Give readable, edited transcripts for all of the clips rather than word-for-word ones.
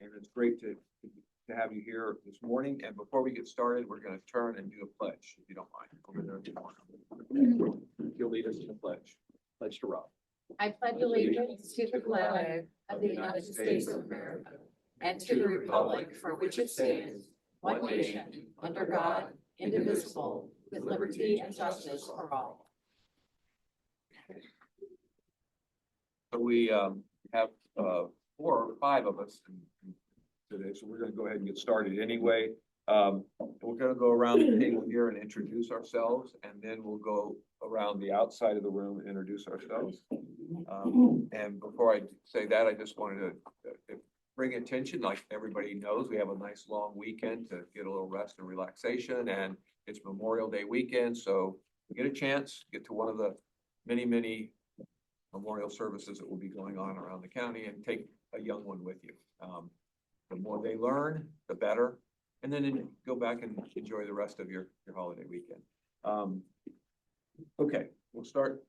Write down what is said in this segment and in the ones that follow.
and it's great to have you here this morning. And before we get started, we're going to turn and do a pledge, if you don't mind. Over there. You'll lead us in a pledge. Pledge to Rob. I pledge allegiance to the flag of the United States of America and to the republic for which it stands, one nation, under God, indivisible, with liberty and justice for all. So we have 4 or 5 of us today, so we're going to go ahead and get started anyway. We're going to go around the table here and introduce ourselves, and then we'll go around the outside of the room and introduce ourselves. And before I say that, I just wanted to bring attention, like everybody knows, we have a nice long weekend to get a little rest and relaxation, and it's Memorial Day weekend, so get a chance, get to one of the many memorial services that will be going on around the county, and take a young one with you. The more they learn, the better, and then go back and enjoy the rest of your holiday weekend. Okay, we'll start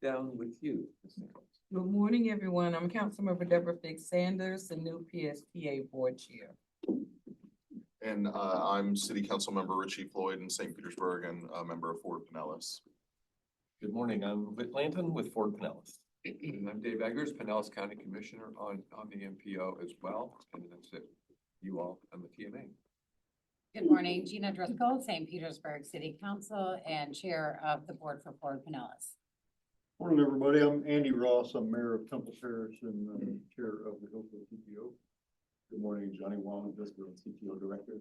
down with you. Good morning, everyone. I'm Councilmember Deborah Fix Sanders, the new PSTA Board Chair. And I'm City Council Member Richie Floyd in St. Petersburg and a member of Fort Pinellas. Good morning, I'm Whit Lanton with Fort Pinellas. And I'm Dave Eggers, Pinellas County Commissioner on the MPO as well, and that's it. You all on the TMA. Good morning, Gina Driscoll, St. Petersburg City Council and Chair of the Board for Fort Pinellas. Morning, everybody. I'm Andy Ross. I'm Mayor of Temple Parish and Chair of the Hillsborough TPO. Good morning, Johnny Wong, Hillsborough TPO Director.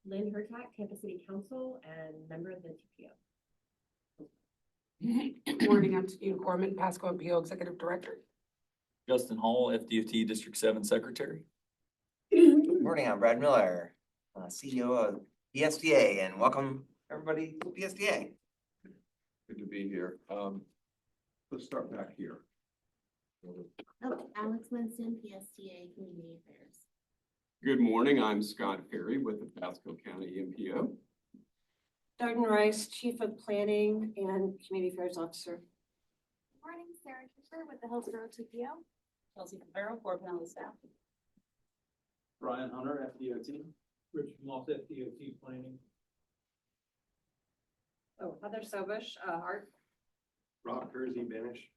Lynn Hertak, Tampa City Council and member of the TPO. Good morning, I'm Steve Corman, Pasco MPO Executive Director. Justin Hall, FDOT District 7 Secretary. Good morning, I'm Brad Miller, CEO of PSTA, and welcome everybody to PSTA. Good to be here. Let's start back here. Oh, Alex Winston, PSTA Community Affairs. Good morning, I'm Scott Perry with the Pasco County MPO. Darden Rice, Chief of Planning and Community Affairs Officer. Good morning, Sarah Kipper with the Hillsborough TPO. Chelsea Farrell, Fort Pinellas staff. Brian Hunter, FDOT. Richard Moss, FDOT Planning. Oh, Heather Sobush, Art. Rob Kersey, Banish.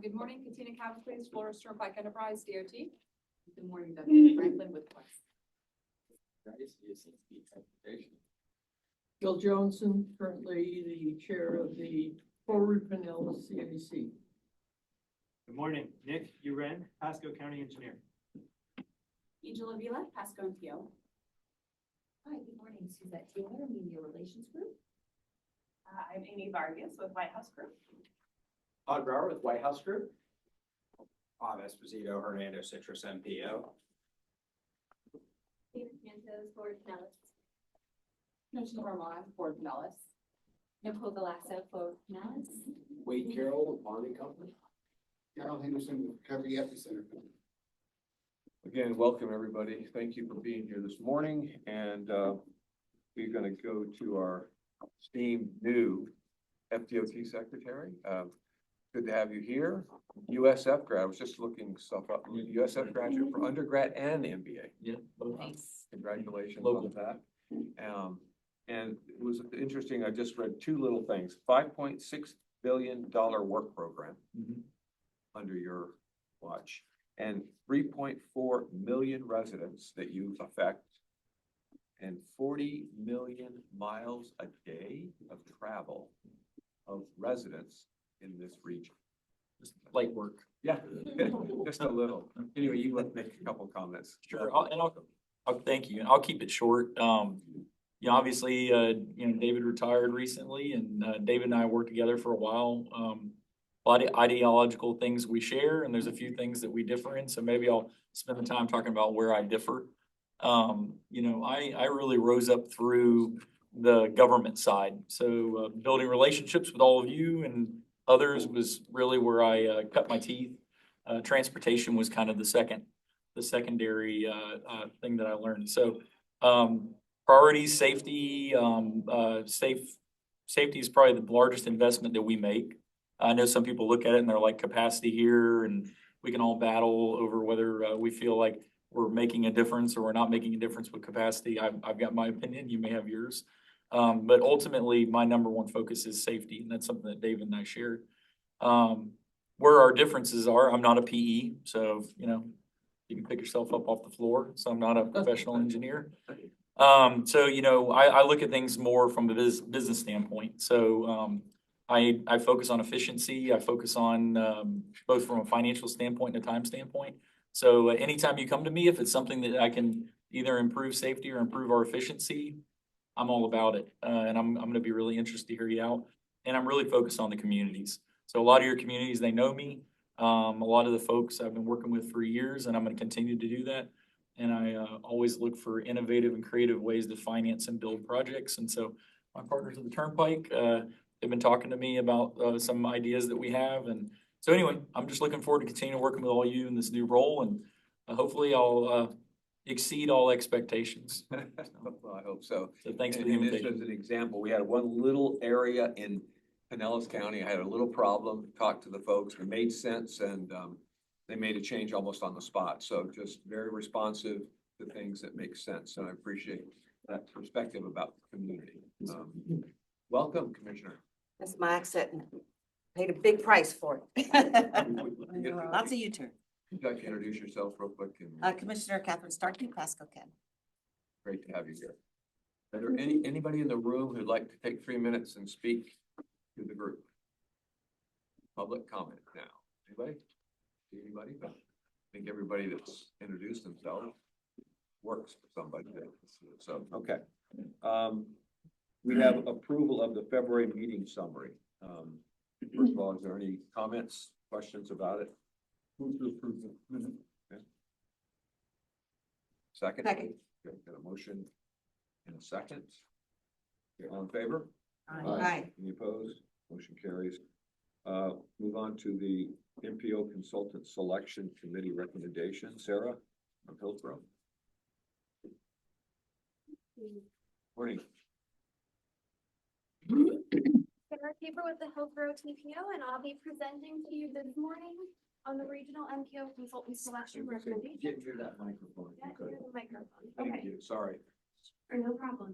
Good morning, Katina Cavapes, Florist Turnpike Enterprise, DOT. Good morning, Dr. Franklin with Quest. Bill Johnson, currently the Chair of the Fort Pinellas CAC. Good morning, Nick Uren, Pasco County Engineer. Angela Vila, Pasco MPO. Hi, good morning, Suzette Taylor, Media Relations Group. I'm Amy Vargas with White House Group. Todd Brower with White House Group. Bob Esposito, Hernando Citrus MPO. David Santos, Fort Pinellas. Commissioner Vermont, Fort Pinellas. Nicole Galasso, Fort Pinellas. Wade Carroll with Bonding Company. Carol Henderson with Recovery Epicenter. Again, welcome everybody. Thank you for being here this morning, and we're going to go to our esteemed new FDOT Secretary. Good to have you here. USF grad. I was just looking stuff up. USF graduate for undergrad and MBA. Yeah, Nice. Congratulations on that. And it was interesting. I just read 2 little things. $5.6 billion work program under your watch, and 3.4 million residents that you affect, and 40 million miles a day of travel of residents in this region. Just light work. Yeah, just a little. Anyway, you let make a couple comments. Sure, I'll thank you, and I'll keep it short. Obviously, David retired recently, and David and I worked together for a while. A lot of ideological things we share, and there's a few things that we differ in. So maybe I'll spend the time talking about where I differ. I really rose up through the government side. So building relationships with all of you and others was really where I cut my teeth. Transportation was kind of the secondary thing that I learned. So priorities, safety, safety is probably the largest investment that we make. I know some people look at it and they're like capacity here and we can all battle over whether we feel like we're making a difference or we're not making a difference with capacity. I've got my opinion, you may have yours. But ultimately, my number one focus is safety, and that's something that David and I shared. Where our differences are, I'm not a PE, so, you know, you can pick yourself up off the floor, so I'm not a professional engineer. So, you know, I look at things more from a business standpoint. So, I focus on efficiency. I focus on, both from a financial standpoint and a time standpoint. So anytime you come to me, if it's something that I can either improve safety or improve our efficiency, I'm all about it. And I'm going to be really interested to hear you out. And I'm really focused on the communities. So a lot of your communities, they know me. A lot of the folks I've been working with for years, and I'm going to continue to do that. And I always look for innovative and creative ways to finance and build projects. And so my partners at the Turnpike, they've been talking to me about some ideas that we have. And so anyway, I'm just looking forward to continuing working with all you in this new role. And hopefully I'll exceed all expectations. Well, I hope so. So thanks for the And just invitation. as an example, we had one little area in Pinellas County. I had a little problem, talked to the folks, it made sense, and they made a change almost on the spot. So just very responsive to things that make sense. And I appreciate that perspective about the community. Welcome, Commissioner. That's my accent. Paid a big price for it. Lots of U-turn. Would you like to introduce yourself real quick? And Commissioner Catherine Starkey, Pasco County. great to have you here. Are there anybody in the room who'd like to take 3 minutes and speak to the group? Public comment now. Anybody? See anybody? I think everybody that's introduced themselves works for somebody. So, okay. We have approval of the February meeting summary. First of all, is there any comments, questions about it? Move to approve the minute. Okay. Second? Second. Okay, got a motion and a second. Okay, all in favor? Aye. Any opposed? Motion carries. Move on to the MPO Consultant Selection Committee recommendation. Sarah from Hillsborough. Morning. Sarah Paper with the Hillsborough TPO, and I'll be presenting to you this morning on the regional MPO consultant selection recommendation. Get near that microphone. Yeah, near the microphone. Thank Okay, you. Sorry. sure, no problem.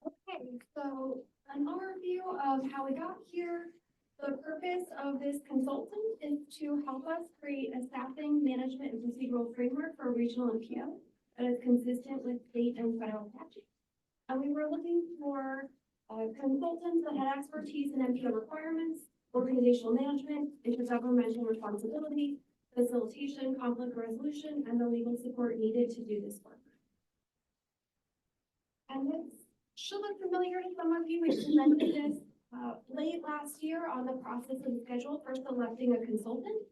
Okay, so an overview of how we got here. The purpose of this consultant is to help us create a staffing, management, and procedural framework for regional MPO that is consistent with state and federal statutes. And we were looking for consultants that had expertise in MPO requirements, organizational management, intergovernmental responsibility, facilitation, conflict resolution, and the legal support needed to do this work. And this should look familiar to some of you. We presented this late last year on the process and schedule for selecting a consultant.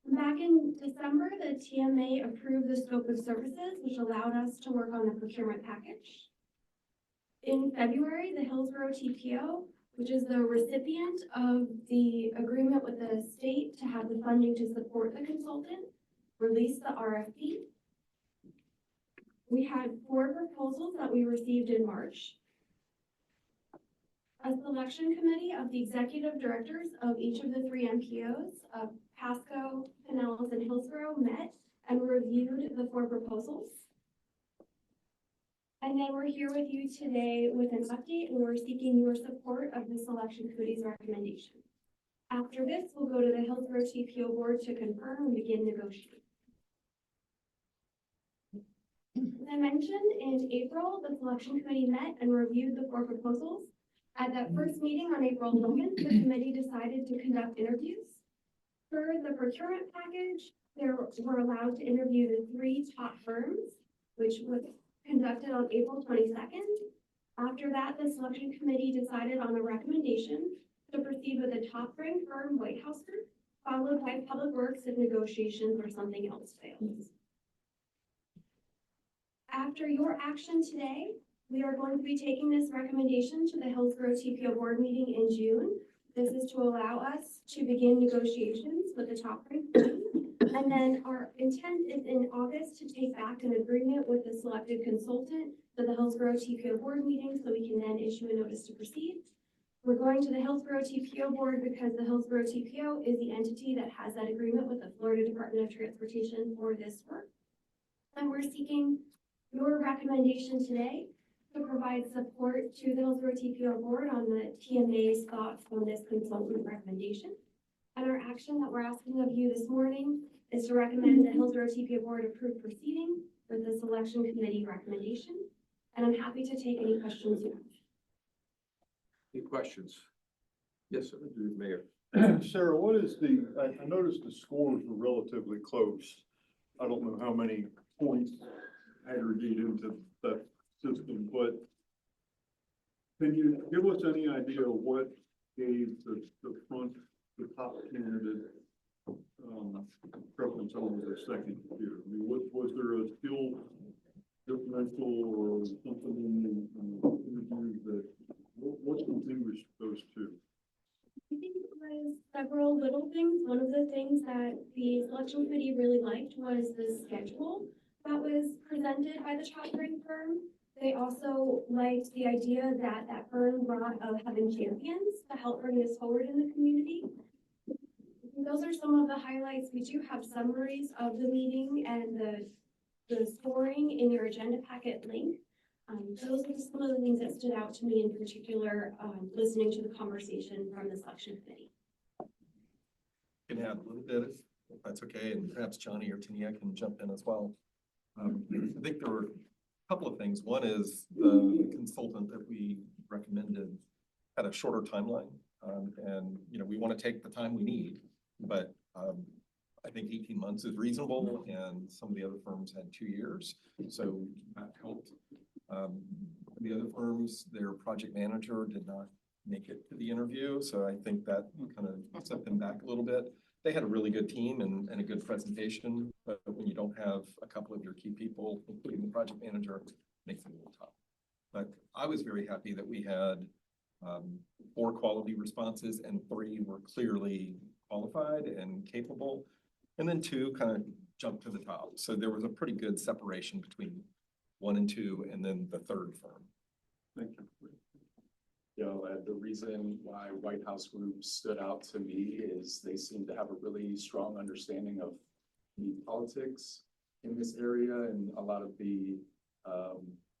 Back in December, the TMA approved the scope of services, which allowed us to work on the procurement package. In February, the Hillsborough TPO, which is the recipient of the agreement with the state to have the funding to support the consultant, released the RFP. We had 4 proposals that we received in March. A selection committee of the executive directors of each of the 3 MPOs of Pasco, Pinellas, and Hillsborough met and reviewed the 4 proposals. And then we're here with you today with an update, and we're seeking your support of the selection committee's recommendation. After this, we'll go to the Hillsborough TPO board to confirm and begin negotiating. As I mentioned, in April, the selection committee met and reviewed the 4 proposals. At that first meeting on April 11th, the committee decided to conduct interviews. For the procurement package, they were allowed to interview the 3 top firms, which was conducted on April 22nd. After that, the selection committee decided on a recommendation to proceed with the top-ranked firm, White House Group, followed by Public Works if negotiations or something else fails. After your action today, we are going to be taking this recommendation to the Hillsborough TPO board meeting in June. This is to allow us to begin negotiations with the top-ranked firm. And then our intent is in August to take back an agreement with the selected consultant to the Hillsborough TPO board meeting so we can then issue a notice to proceed. We're going to the Hillsborough TPO board because the Hillsborough TPO is the entity that has that agreement with the Florida Department of Transportation for this work. And we're seeking your recommendation today to provide support to the Hillsborough TPO board on the TMA's thoughts on this consultant recommendation. And our action that we're asking of you this morning is to recommend the Hillsborough TPO board approve proceeding with the selection committee recommendation. And I'm happy to take any questions you have. Any questions? Yes, sir, Mayor. Sarah, what is I noticed the scores were relatively close. I don't know how many points aggregate into that system, but can you give us any idea what gave the top candidate preference over the second here? I mean, was there a skill differential or something in the interviews that, what distinguished those two? I think it was several little things. One of the things that the selection committee really liked was the schedule that was presented by the top ranked firm. They also liked the idea that that firm brought of having champions to help bring this forward in the community. Those are some of the highlights. We do have summaries of the meeting and the scoring in your agenda packet link. Those are some of the things that stood out to me in particular, listening to the conversation from the selection committee. Can add a little bit, if that's okay, and perhaps Johnny or Tania can jump in as well. I think there were a couple of things. One is the consultant that we recommended had a shorter timeline, and we want to take the time we need, but I think 18 months is reasonable, and some of the other firms had 2 years, so that helped. The other firms, their project manager did not make it to the interview, so I think that kind of set them back a little bit. They had a really good team and a good presentation, but when you don't have a couple of your key people, including the project manager, it makes it a little tough. But I was very happy that we had 4 quality responses and 3 were clearly qualified and capable, and then 2 kind of jumped to the top. So there was a pretty good separation between 1 and 2, and then the third firm. Thank you. The reason why White House Group stood out to me is they seem to have a really strong understanding of the politics in this area and a lot of the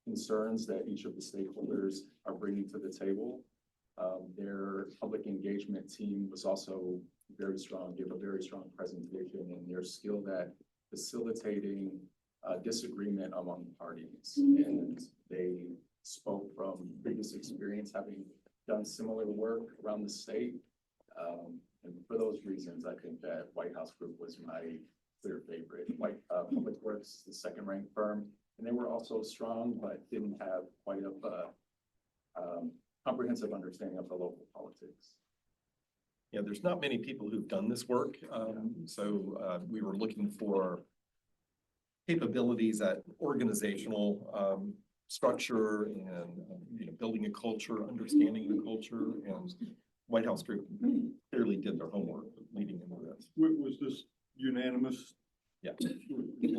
concerns that each of the stakeholders are bringing to the table. Their public engagement team was also very strong, gave a very strong presentation, and they're skilled at facilitating disagreement among parties. And they spoke from previous experience, having done similar work around the state. And for those reasons, I think that White House Group was my clear favorite. Public Works, the second ranked firm, and they were also strong, but didn't have quite a comprehensive understanding of the local politics. Yeah, there's not many people who've done this work. So we were looking for capabilities at organizational structure and building a culture, understanding the culture, and White House Group clearly did their homework leading into this. Was this unanimous? Yeah. It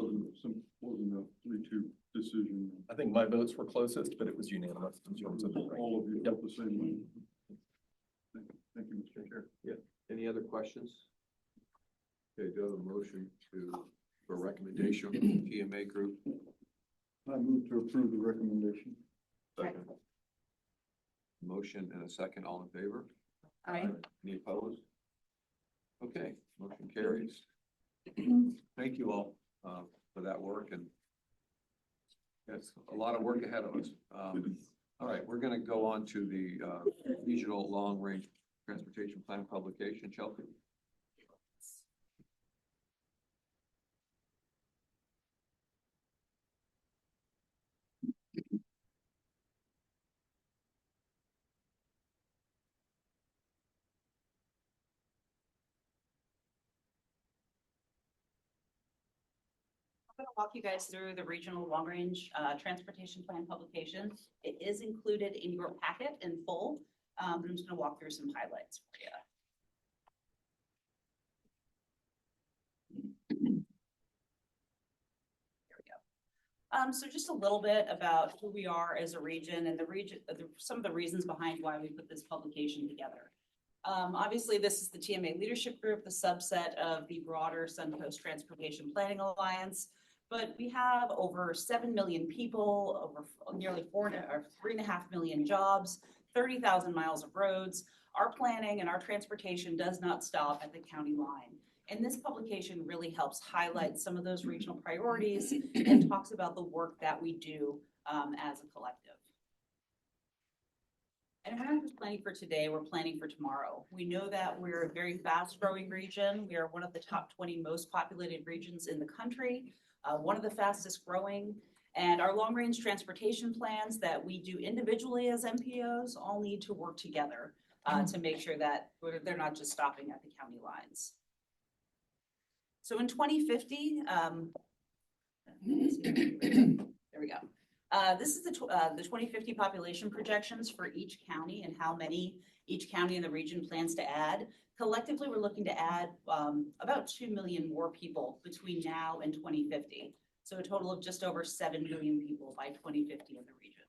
wasn't a 3-2 decision. I think my votes were closest, but it was unanimous in terms of all of you felt the same way. Thank you, Mr. Chair. Yeah. Any other questions? Okay, do I have a motion for recommendation from the TMA group? I move to approve the recommendation. Second. Motion and a second, all in favor? Aye. Any opposed? Okay, motion carries. Thank you all for that work, and that's a lot of work ahead of us. All right, we're going to go on to the regional long-range transportation plan publication. Chelsea. I'm going to walk you guys through the regional long-range transportation plan publication. It is included in your packet in full, but I'm just going to walk through some highlights for you. There we So just a little bit about who we are as a region and the region, some of the reasons behind why we put this publication together. Obviously, this is the TMA Leadership Group, the subset of the broader Suncoast Transportation Planning Alliance. But we have over 7 million people, over nearly 3.5 million jobs, 30,000 miles of roads. Our planning and our transportation does not stop at the county line. And this publication really helps highlight some of those regional priorities and talks about the work that we do as a collective. And we're not just planning for today, we're planning for tomorrow. We know that we're a very fast growing region. We are one of the top 20 most populated regions in the country, one of the fastest growing. And our long range transportation plans that we do individually as MPOs all need to work together to make sure that they're not just stopping at the county lines. So in 2050, there we go. This is the 2050 population projections for each county and how many each county in the region plans to add. Collectively, we're looking to add about 2 million more people between now and 2050. So a total of just over 7 million people by 2050 in the region.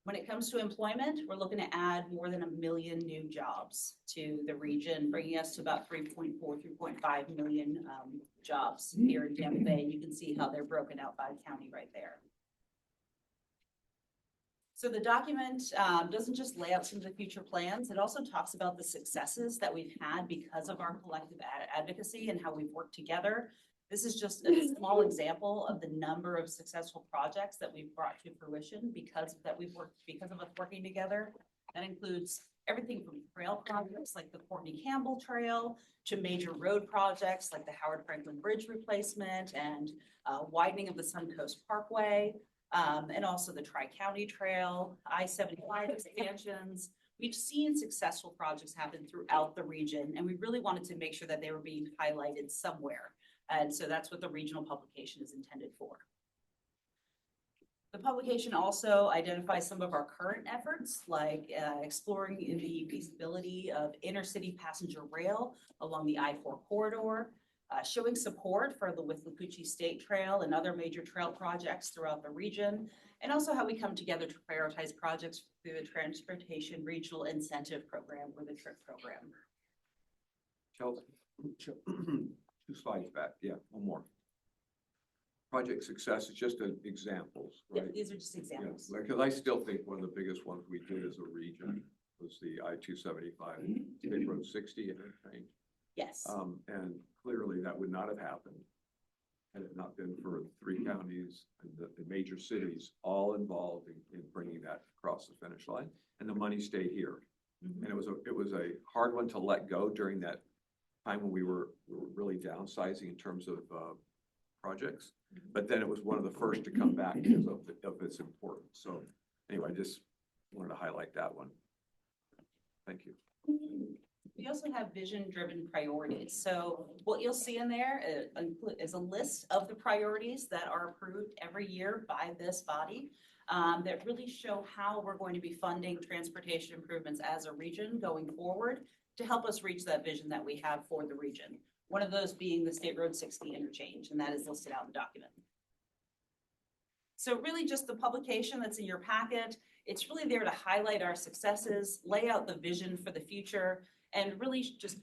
When it comes to employment, we're looking to add more than 1 million new jobs to the region, bringing us to about 3.4, 3.5 million jobs here in Tampa Bay. You can see how they're broken out by county right there. So the document doesn't just lay out some of the future plans, it also talks about the successes that we've had because of our collective advocacy and how we've worked together. This is just a small example of the number of successful projects that we've brought to fruition because of us working together. That includes everything from trail projects like the Courtney Campbell Trail to major road projects like the Howard Franklin Bridge replacement and widening of the Suncoast Parkway, and also the Tri-County Trail, I-75 expansions. We've seen successful projects happen throughout the region, and we really wanted to make sure that they were being highlighted somewhere. And so that's what the regional publication is intended for. The publication also identifies some of our current efforts, like exploring the feasibility of intercity passenger rail along the I-4 corridor, showing support for the Withlacoochee State Trail and other major trail projects throughout the region, and also how we come together to prioritize projects through the Transportation Regional Incentive Program or the TRIP program. Chelsea, 2 slides back. Yeah, one more. Project success is just examples, right? Yeah, these are just examples. Yeah, because I still think one of the biggest ones we did as a region was the I-275, State Road 60 interchange. Yes. And clearly that would not have happened had it not been for the 3 counties and the major cities all involved in bringing that across the finish line, and the money stayed here. And it was a hard one to let go during that time when we were really downsizing in terms of projects, but then it was one of the first to come back because of its importance. So anyway, I just wanted to highlight that one. Thank you. We also have vision-driven priorities. So what you'll see in there is a list of the priorities that are approved every year by this body that really show how we're going to be funding transportation improvements as a region going forward to help us reach that vision that we have for the region. One of those being the State Road 60 interchange, and that is listed out in the document. So really just the publication that's in your packet, it's really there to highlight our successes, lay out the vision for the future, and really just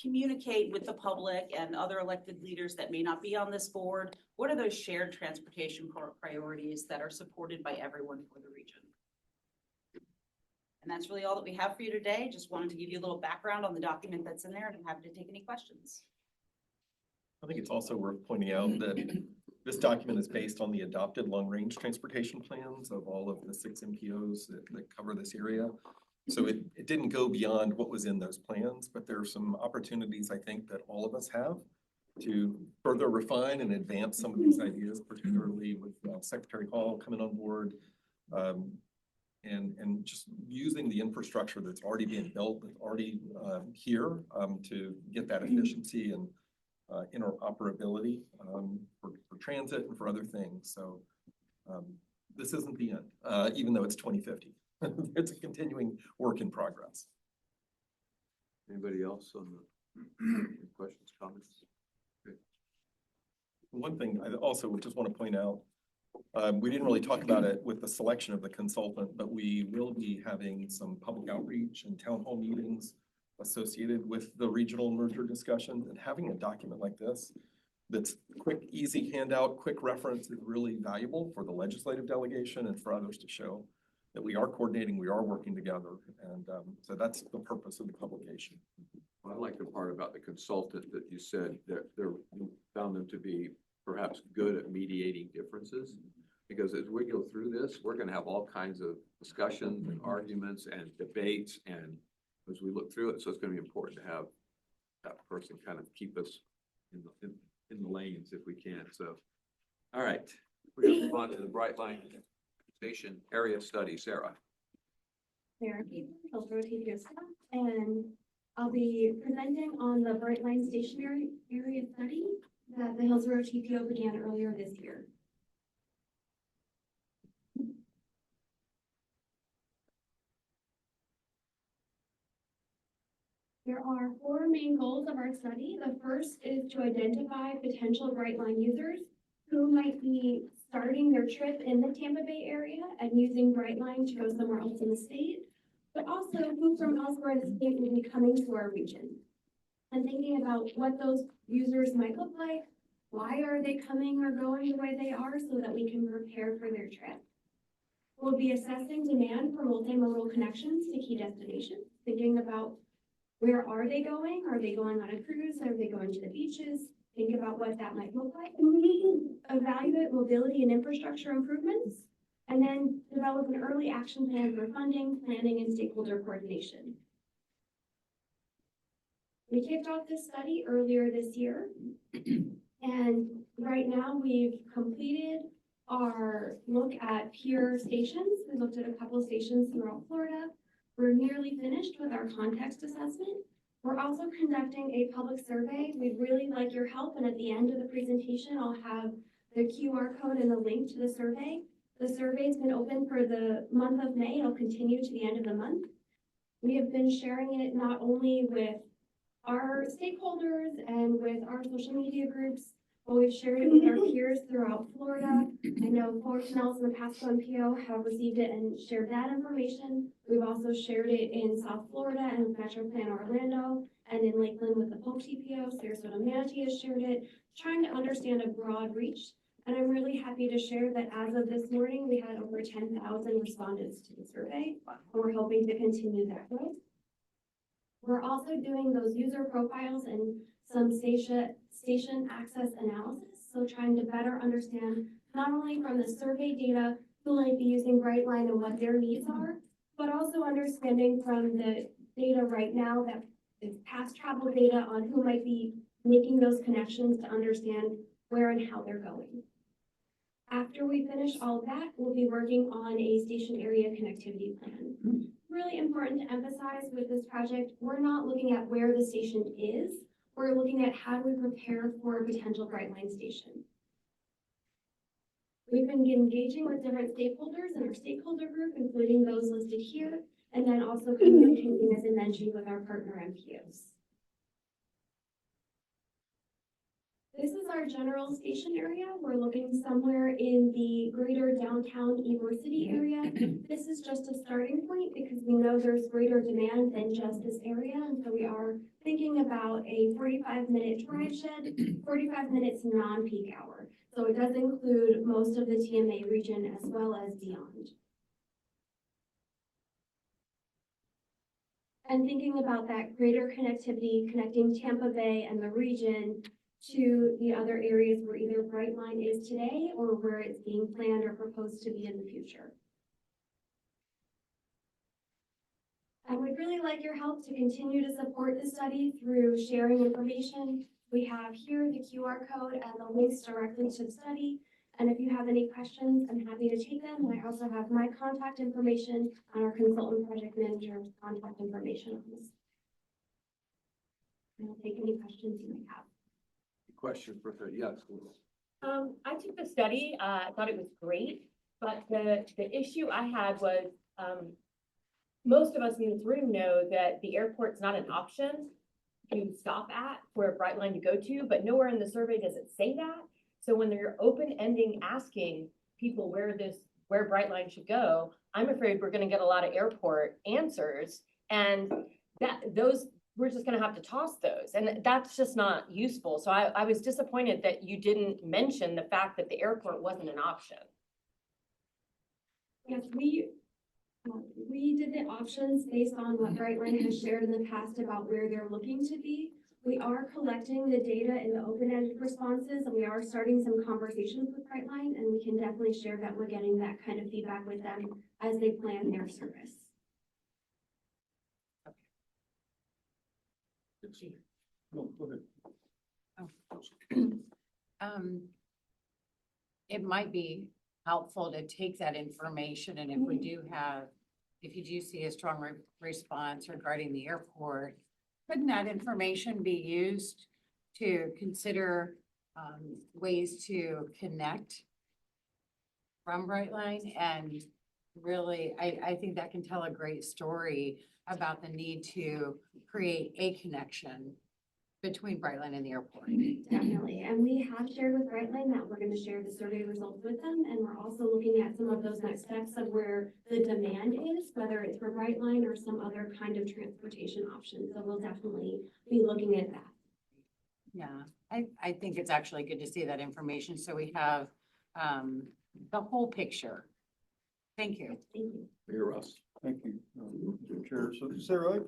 communicate with the public and other elected leaders that may not be on this board. What are those shared transportation priorities that are supported by everyone for the region? And that's really all that we have for you today. Just wanted to give you a little background on the document that's in there, and I'm happy to take any questions. I think it's also worth pointing out that this document is based on the adopted long-range transportation plans of all of the 6 MPOs that cover this area. So it didn't go beyond what was in those plans, but there are some opportunities I think that all of us have to further refine and advance some of these ideas, particularly with Secretary Hall coming on board, and just using the infrastructure that's already being built, that's already here to get that efficiency and interoperability for transit and for other things. So this isn't the end, even though it's 2050. It's a continuing work in progress. Anybody else on the questions, comments? Okay. one thing I also just want to point out, we didn't really talk about it with the selection of the consultant, but we will be having some public outreach and town hall meetings associated with the regional merger discussion, and having a document like this that's quick, easy handout, quick reference is really valuable for the legislative delegation and for others to show that we are coordinating, we are working together. And so that's the purpose of the publication. I like the part about the consultant that you said that you found them to be perhaps good at mediating differences. Because as we go through this, we're gonna have all kinds of discussions and arguments and debates, and as we look through it, so it's gonna be important to have that person kind of keep us in the lanes if we can, so. All right, we're gonna move on to the Bright Line Station Area Study, Sarah. Sarah Hillsborough TPO staff, and I'll be presenting on the Bright Line Stationary Area Study that the Hillsborough TPO began earlier this year. There are 4 main goals of our study. The first is to identify potential Bright Line users who might be starting their trip in the Tampa Bay area and using Bright Line to go somewhere else in the state, but also who from elsewhere in the state will be coming to our region. And thinking about what those users might look like, why are they coming or going the way they are, so that we can prepare for their trip. We'll be assessing demand for multimodal connections to key destinations, thinking about where are they going? Are they going on a cruise? Are they going to the beaches? Think about what that might look like. And we evaluate mobility and infrastructure improvements, and then develop an early action plan for funding, planning, and stakeholder coordination. We kicked off this study earlier this year, and right now we've completed our look at peer stations. We looked at a couple of stations throughout Florida. We're nearly finished with our context assessment. We're also conducting a public survey. We'd really like your help, and at the end of the presentation, I'll have the QR code and the link to the survey. The survey's been open for the month of May. It'll continue to the end of the month. We have been sharing it not only with our stakeholders and with our social media groups, but we've shared it with our peers throughout Florida. I know Pinellas and the Pasco MPO have received it and shared that information. We've also shared it in South Florida and Metro Plan Orlando, and in Lakeland with the Polk TPO. Sarasota Manatee has shared it, trying to understand a broad reach. And I'm really happy to share that as of this morning, we had over 10,000 respondents to the survey. And we're hoping to continue that growth. We're also doing those user profiles and some station access analysis. So trying to better understand not only from the survey data who might be using Brightline and what their needs are, but also understanding from the data right now that is past travel data on who might be making those connections to understand where and how they're going. After we finish all of that, we'll be working on a station area connectivity plan. Really important to emphasize with this project, we're not looking at where the station is, we're looking at how do we prepare for a potential Brightline station. We've been engaging with different stakeholders in our stakeholder group, including those listed here, and then also communicating, as I mentioned, with our partner MPOs. This is our general station area. We're looking somewhere in the greater downtown Ybor City area. This is just a starting point because we know there's greater demand than just this area. And so we are thinking about a 45-minute drive shed, 45 minutes non-peak hour. So it does include most of the TMA region as well as beyond. And thinking about that greater connectivity, connecting Tampa Bay and the region to the other areas where either Brightline is today or where it's being planned or proposed to be in the future. I would really like your help to continue to support the study through sharing information. We have here the QR code and the links directly to the study. And if you have any questions, I'm happy to take them. And I also have my contact information and our consultant project manager's contact information on this. And I'll take any questions you may have. Question for her, yes. I took the study, I thought it was great, but the issue I had was, most of us in this room know that the airport's not an option to stop at for a Brightline to go to, but nowhere in the survey does it say that. So when they're open-ending asking people where Brightline should go, I'm afraid we're gonna get a lot of airport answers, and we're just gonna have to toss those, and that's just not useful. So I was disappointed that you didn't mention the fact that the airport wasn't an option. Yes, we did the options based on what Brightline has shared in the past about where they're looking to be. We are collecting the data in the open-ended responses, and we are starting some conversations with Brightline, and we can definitely share that we're getting that kind of feedback with them as they plan their service. No, go ahead. It might be helpful to take that information, and if you do see a strong response regarding the airport, couldn't that information be used to consider ways to connect from Brightline? And really, I think that can tell a great story about the need to create a connection between Brightline and the airport. Definitely, and we have shared with Brightline that we're going to share the survey results with them, and we're also looking at some of those next steps of where the demand is, whether it's for Brightline or some other kind of transportation option. So we'll definitely be looking at that. Yeah, I think it's actually good to see that information, so we have the whole picture. Thank you. Thank you. Mayor Russ. Thank you, Mr. Chair. So Sarah,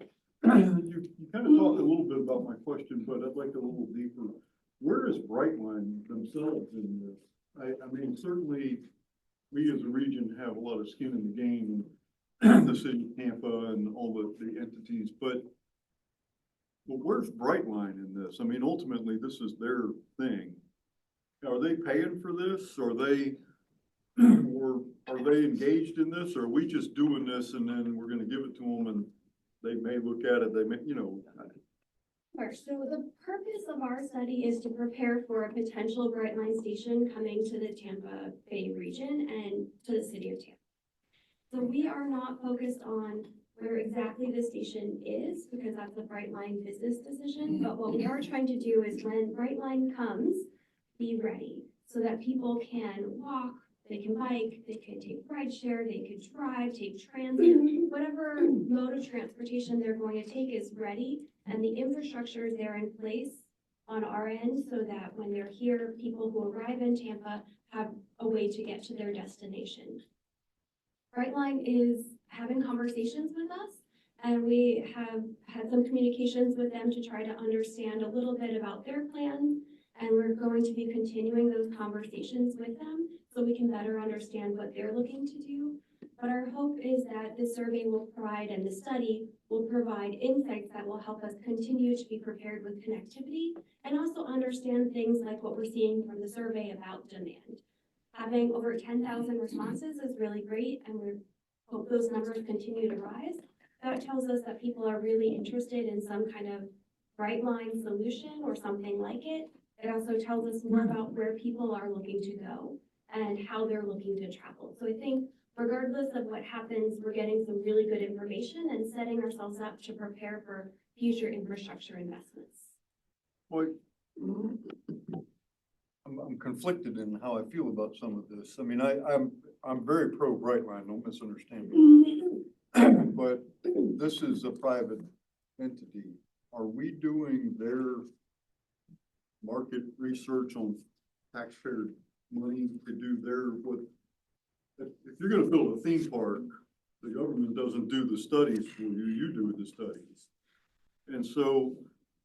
you kind of talked a little bit about my question, but I'd like a little deeper. Where is Brightline themselves in this? I mean, certainly we as a region have a lot of skin in the game, the city of Tampa and all the entities, but where's Brightline in this? I mean, ultimately, this is their thing. Are they paying for this? Or are they engaged in this? Or are we just doing this and then we're gonna give it to them and they may look at it, they may, Sure. So the purpose of our study is to prepare for a potential Brightline station coming to the Tampa Bay region and to the city of Tampa. So we are not focused on where exactly the station is, because that's a Brightline business decision. But what we are trying to do is when Brightline comes, be ready so that people can walk, they can bike, they can take rideshare, they could drive, take transit, whatever mode of transportation they're going to take is ready, and the infrastructure is there in place on our end so that when they're here, people who arrive in Tampa have a way to get to their destination. Brightline is having conversations with us, and we have had some communications with them to try to understand a little bit about their plans, and we're going to be continuing those conversations with them so we can better understand what they're looking to do. But our hope is that the survey will provide, and the study will provide insights that will help us continue to be prepared with connectivity and also understand things like what we're seeing from the survey about demand. Having over 10,000 responses is really great, and we hope those numbers continue to rise. That tells us that people are really interested in some kind of Brightline solution or something like it. It also tells us more about where people are looking to go and how they're looking to travel. So I think regardless of what happens, we're getting some really good information and setting ourselves up to prepare for future infrastructure investments. Well, I'm conflicted in how I feel about some of this. I mean, I'm very pro Brightline, don't misunderstand me. But this is a private entity. Are we doing their market research on taxpayer money to do if you're gonna build a theme park, the government doesn't do the studies for you, you do the studies. And so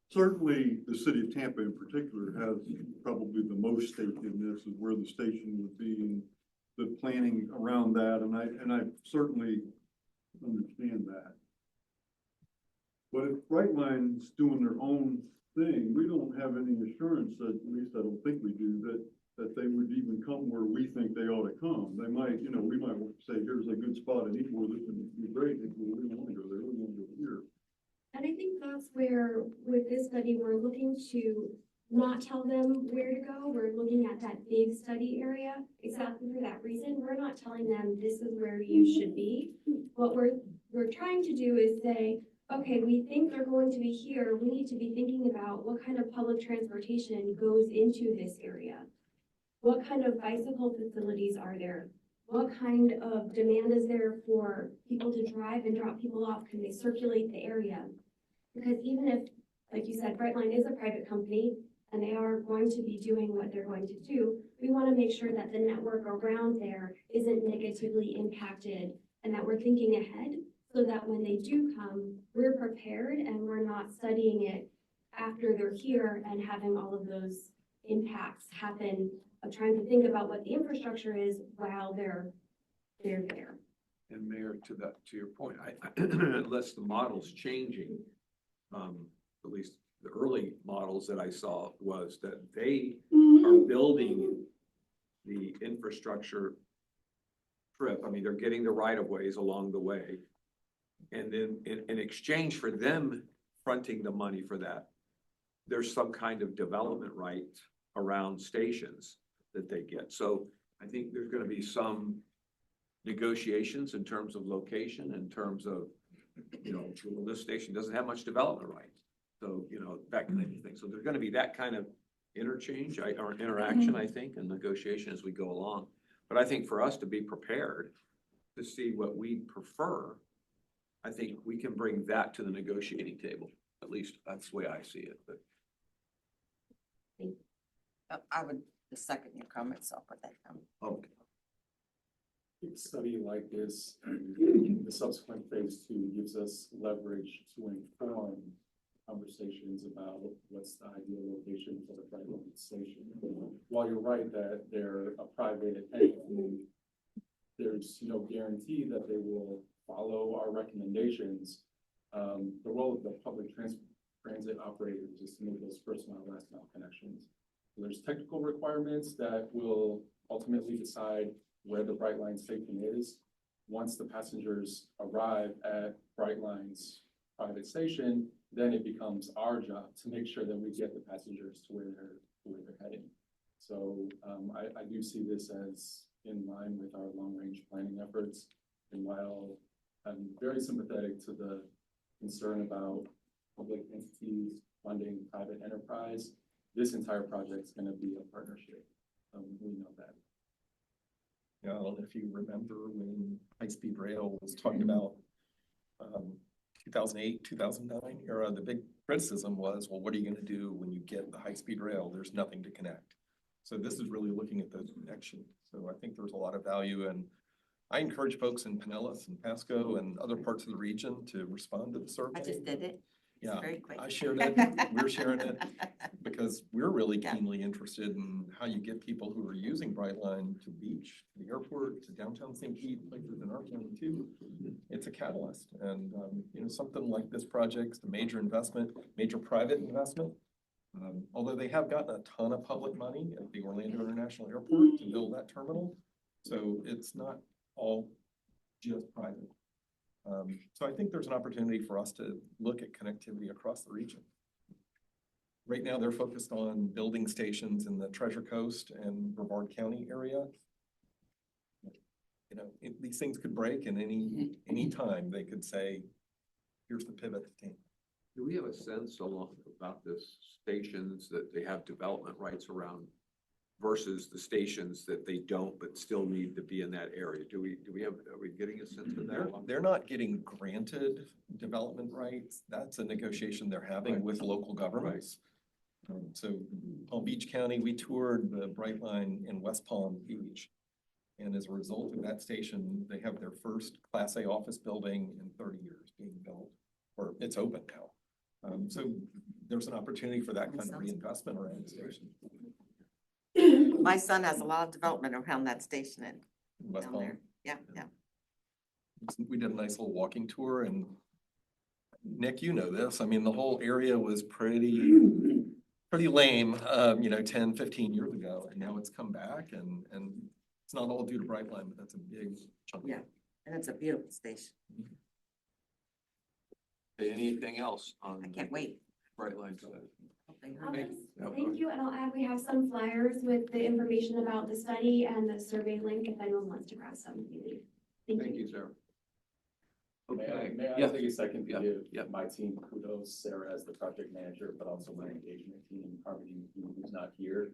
certainly the city of Tampa in particular has probably the most stake in this, is where the station would be and the planning around that. And I certainly understand that. But if Brightline's doing their own thing, we don't have any assurance that, at least I don't think we do, that they would even come where we think they ought to come. They might, we might say, here's a good spot in Eastwood, this would be great. We don't want to go there, we want to go here. And I think that's where, with this study, we're looking to not tell them where to go. We're looking at that big study area exactly for that reason. We're not telling them this is where you should be. What we're trying to do is say, okay, we think they're going to be here. We need to be thinking about what kind of public transportation goes into this area. What kind of bicycle facilities are there? What kind of demand is there for people to drive and drop people off? Can they circulate the area? Because even if, like you said, Brightline is a private company and they are going to be doing what they're going to do, we want to make sure that the network around there isn't negatively impacted and that we're thinking ahead so that when they do come, we're prepared and we're not studying it after they're here and having all of those impacts happen of trying to think about what the infrastructure is while they're there. And Mayor, to your point, unless the model's changing, at least the early models that I saw was that they are building the infrastructure trip. I mean, they're getting the right of ways along the way. And then in exchange for them fronting the money for that, there's some kind of development right around stations that they get. So I think there's going to be some negotiations in terms of location, in terms of, you know, well, this station doesn't have much development right. So, you know, that kind of thing. So there's going to be that kind of interchange or interaction, I think, and negotiation as we go along. But I think for us to be prepared to see what we prefer, I think we can bring that to the negotiating table. At least that's the way I see it. But I would second your comments. I'll put that down. okay. A study like this, the subsequent phase 2 gives us leverage to inform conversations about what's the ideal location for the Brightline station. While you're right that they're a private entity, there's no guarantee that they will follow our recommendations. The role of the public transit operators is to make those first mile, last mile connections. So there's technical requirements that will ultimately decide where the Brightline station is. Once the passengers arrive at Brightline's private station, then it becomes our job to make sure that we get the passengers to where they're heading. So I do see this as in line with our long-range planning efforts. And while I'm very sympathetic to the concern about public entities funding private enterprise, this entire project is going to be a partnership. We know that. Yeah, I don't know if you remember when high-speed rail was talking about 2008, 2009 era, the big criticism was, well, what are you going to do when you get the high-speed rail? There's nothing to connect. So this is really looking at those connections. So I think there's a lot of value, and I encourage folks in Pinellas and Pasco and other parts of the region to respond to the survey. I just did it. Yeah, Very quick. I shared it. We're sharing it because we're really keenly interested in how you get people who are using Brightline to beach, to the airport, to downtown St. Pete, places in our county too. It's a catalyst, and you know, something like this project, the major investment, major private investment. Although they have gotten a ton of public money at the Orlando International Airport to build that terminal, so it's not all just private. So I think there's an opportunity for us to look at connectivity across the region. Right now, they're focused on building stations in the Treasure Coast and Brevard County area. You know, these things could break, and any time they could say, here's the pivot to Tampa. Do we have a sense about this stations that they have development rights around versus the stations that they don't, but still need to be in that area? Are we getting a sense of that? They're not getting granted development rights. That's a negotiation they're having with local governments. So Palm Beach County, we toured the Brightline in West Palm Beach. And as a result of that station, they have their first Class A office building in 30 years being built, or it's open now. So there's an opportunity for that kind of reinvestment around the station. My son has a lot of development around that station and West down Palm. there. Yeah, yeah. We did a nice little walking tour, and Nick, you know this. I mean, the whole area was pretty lame, you know, 10, 15 years ago, and now it's come back, and it's not all due to Brightline, but that's a big chunk. Yeah, and it's a beautiful station. Anything else on? I can't wait. Brightline side? Thank you, and I'll add, we have some flyers with the information about the study and the survey link if anyone wants to grab some. Thank you, Sarah. Okay. May I take a second to give my team kudos, Sarah as the project manager, but also my engagement team, Harmony, who's not here.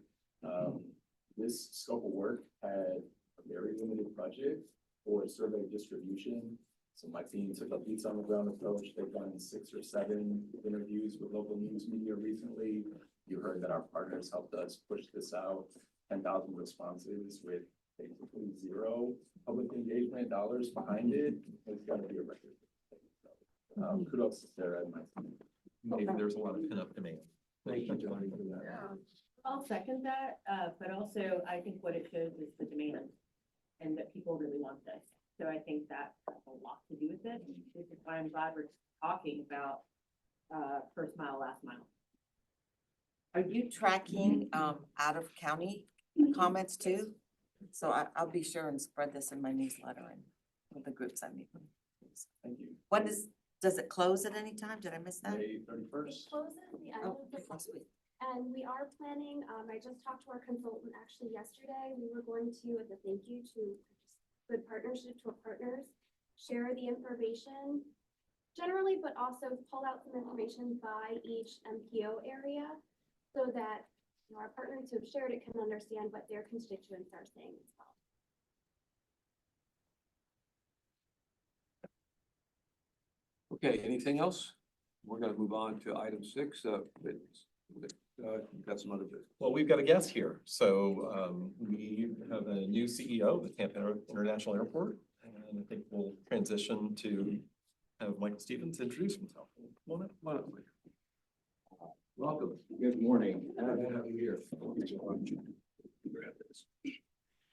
this scope of work had a very limited budget for survey distribution. So my team took a boots on the ground approach. They've done 6 or 7 interviews with local news media recently. You heard that our partners helped us push this out, 10,000 responses with basically 0 public engagement dollars behind it. It's got to be a record. Kudos to Sarah and my team. Maybe there's a lot of pent-up demand. Thank you, Johnny, for that. I'll second that, but also I think what it shows is the demand and that people really want this. So I think that has a lot to do with it. This is why I'm glad we're talking about first mile, last mile. Are you tracking out of county comments too? So I'll be sure and spread this in my newsletter and with the groups I meet with. Thank you. When does it close at any time? Did I miss that? May 31st. It closes the end of the month. And we are planning, I just talked to our consultant actually yesterday. We were going to, as a thank you to good partnership to our partners, share the information generally, but also pull out some information by each MPO area so that our partners who have shared it can understand what their constituents are saying as well. Okay, anything else? We're gonna move on to item 6. Got some other business. Well, we've got a guest here. So we have a new CEO of the Tampa International Airport. And I think we'll transition to have Michael Stevens introduce himself. Come on up. Welcome. Good morning. Glad to have you here.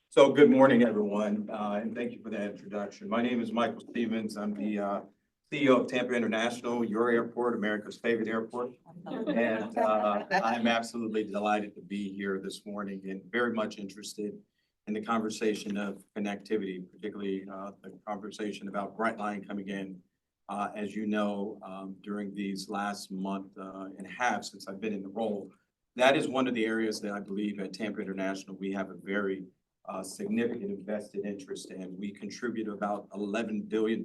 So good morning, everyone, and thank you for that introduction. My name is Michael Stevens. I'm the CEO of Tampa International, your airport, America's favorite airport. And I'm absolutely delighted to be here this morning and very much interested in the conversation of connectivity, particularly the conversation about Brightline coming in. As you know, during these last month and a half since I've been in the role, that is one of the areas that I believe at Tampa International we have a very significant invested interest in. We contribute about $11 billion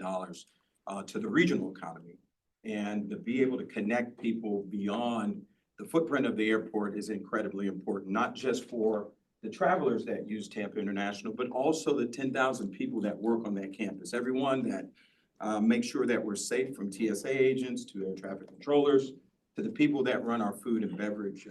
to the regional economy. And to be able to connect people beyond the footprint of the airport is incredibly important, not just for the travelers that use Tampa International, but also the 10,000 people that work on that campus. Everyone that makes sure that we're safe, from TSA agents to air traffic controllers to the people that run our food and beverage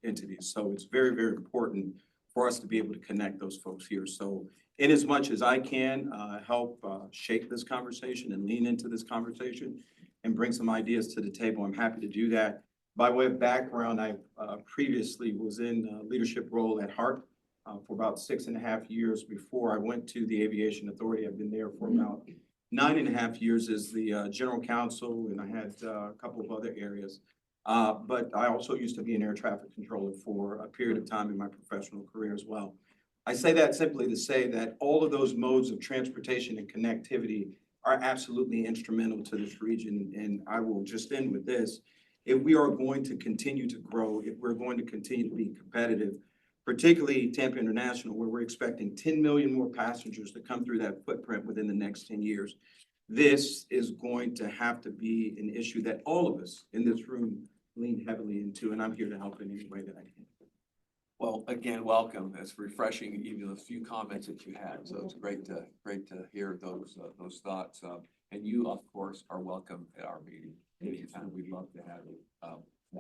entities. So it's very, very important for us to be able to connect those folks here. So in as much as I can help shape this conversation and lean into this conversation and bring some ideas to the table, I'm happy to do that. By way of background, I previously was in a leadership role at Hart for about 6.5 years before I went to the Aviation Authority. I've been there for about 9.5 years as the general counsel, and I had a couple of other areas. But I also used to be an air traffic controller for a period of time in my professional career as well. I say that simply to say that all of those modes of transportation and connectivity are absolutely instrumental to this region. And I will just end with this. If we are going to continue to grow, if we're going to continue to be competitive, particularly Tampa International, where we're expecting 10 million more passengers to come through that footprint within the next 10 years, this is going to have to be an issue that all of us in this room lean heavily into, and I'm here to help in any way that I can. Well, again, welcome. It's refreshing, even the few comments that you had. So it's great to hear those thoughts. And you, of course, are welcome at our meeting anytime. We'd love to have you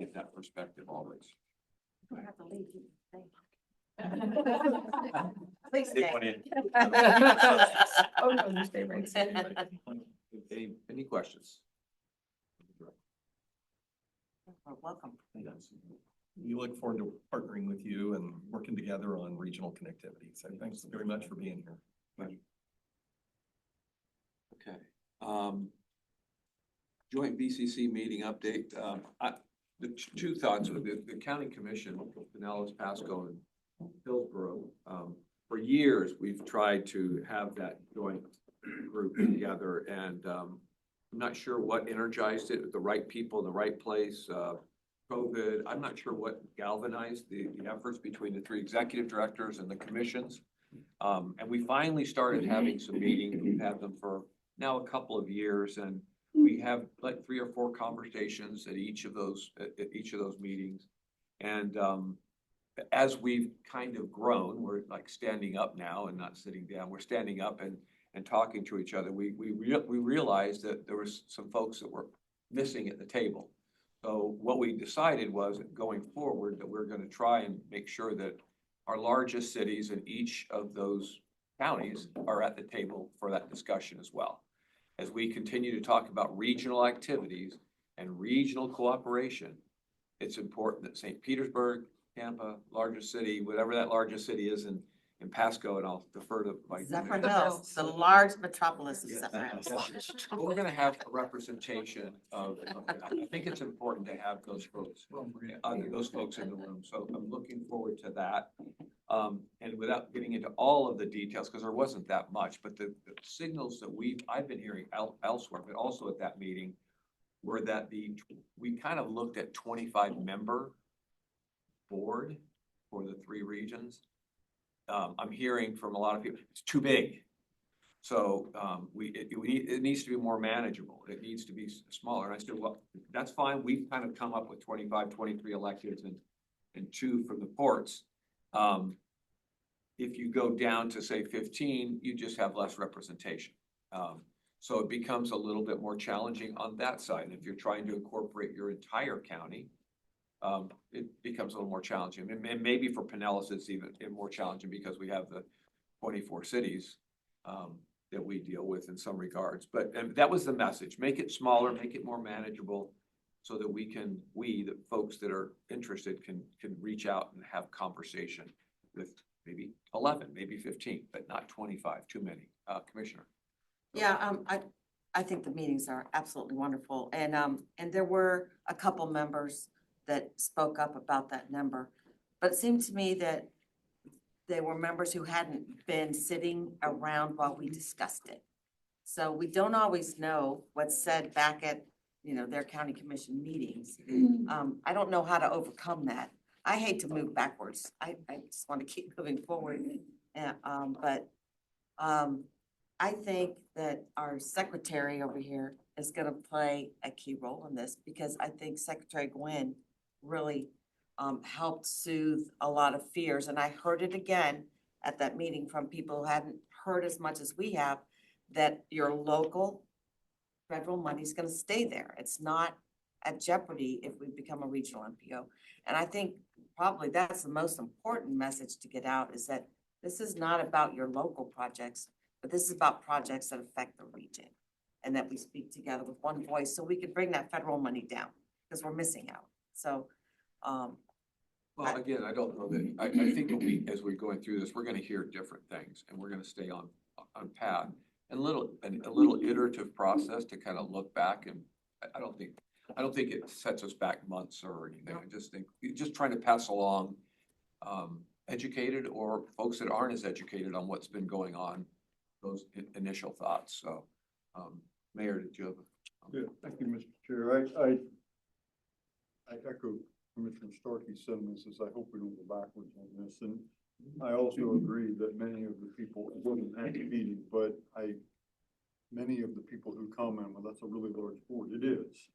get that perspective always. I have to leave you. Please stay. Oh, no, you stay right. Any questions? Welcome. We look forward to partnering with you and working together on regional connectivity. So thanks very much for being here. Okay. Joint BCC meeting update. The two thoughts of the county commission, Pinellas, Pasco, and Hillsborough. For years, we've tried to have that joint group together, and I'm not sure what energized it, the right people in the right place. COVID, I'm not sure what galvanized the efforts between the 3 executive directors and the commissions. And we finally started having some meetings. We've had them for now a couple of years, and we have like 3 or 4 conversations at each of those meetings. And as we've kind of grown, we're like standing up now and not sitting down. We're standing up and talking to each other. We realized that there was some folks that were missing at the table. So what we decided was going forward that we're going to try and make sure that our largest cities in each of those counties are at the table for that discussion as well. As we continue to talk about regional activities and regional cooperation, it's important that St. Petersburg, Tampa, largest city, whatever that largest city is in Pasco, and I'll defer to Mike. Zephyr Hills, the large metropolis of Zephyr Hills. But we're gonna have a representation of, I think it's important to have those folks in the room, so I'm looking forward to that. And without getting into all of the details, because there wasn't that much, but the signals that I've been hearing elsewhere, but also at that meeting, were that we kind of looked at 25-member board for the 3 regions. I'm hearing from a lot of people, it's too big. So it needs to be more manageable. It needs to be smaller. And I said, well, that's fine. We've kind of come up with 25, 23 electeds and 2 from the ports. If you go down to say 15, you just have less representation. So it becomes a little bit more challenging on that side. And if you're trying to incorporate your entire county, it becomes a little more challenging. And maybe for Pinellas, it's even more challenging because we have the 24 cities that we deal with in some regards. But that was the message. Make it smaller, make it more manageable so that the folks that are interested can reach out and have conversation with maybe 11, maybe 15, but not 25, too many. Commissioner. Yeah, I think the meetings are absolutely wonderful. And there were a couple members that spoke up about that number. But it seemed to me that they were members who hadn't been sitting around while we discussed it. So we don't always know what's said back at, their county commission meetings. I don't know how to overcome that. I hate to move backwards. I just want to keep moving forward. But I think that our secretary over here is going to play a key role in this because I think Secretary Gwynn really helped soothe a lot of fears. And I heard it again at that meeting from people who hadn't heard as much as we have, that your local federal money is going to stay there. It's not at jeopardy if we become a regional MPO. And I think probably that's the most important message to get out, is that this is not about your local projects, but this is about projects that affect the region, and that we speak together with one voice so we can bring that federal money down because we're missing out. So, well, again, I don't know that, I think as we're going through this, we're gonna hear different things and we're gonna stay on path. And a little iterative process to kind of look back, and I don't think it sets us back months or anything. I just think just trying to pass along educated or folks that aren't as educated on what's been going on, those initial thoughts. So, Mayor, did you have Yeah, thank you, Mr. Chair. I echo Commissioner Starkey's sentiments, as I hope we don't go backwards on this. And I also agree that many of the people, it wasn't at the meeting, but many of the people who comment, well, that's a really large board. It is.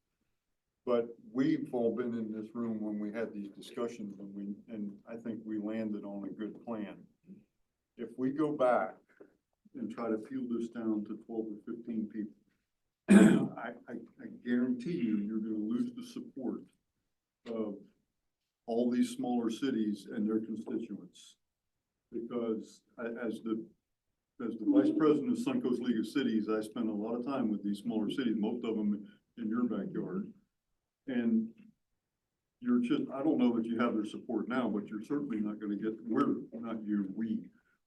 But we've all been in this room when we had these discussions, and I think we landed on a good plan. If we go back and try to peel this down to 12 or 15 people, I guarantee you're going to lose the support of all these smaller cities and their constituents. Because as the vice president of Suncoast League of Cities, I spend a lot of time with these smaller cities, most of them in your backyard. And you're just, I don't know that you have their support now, but you're certainly not going to get, we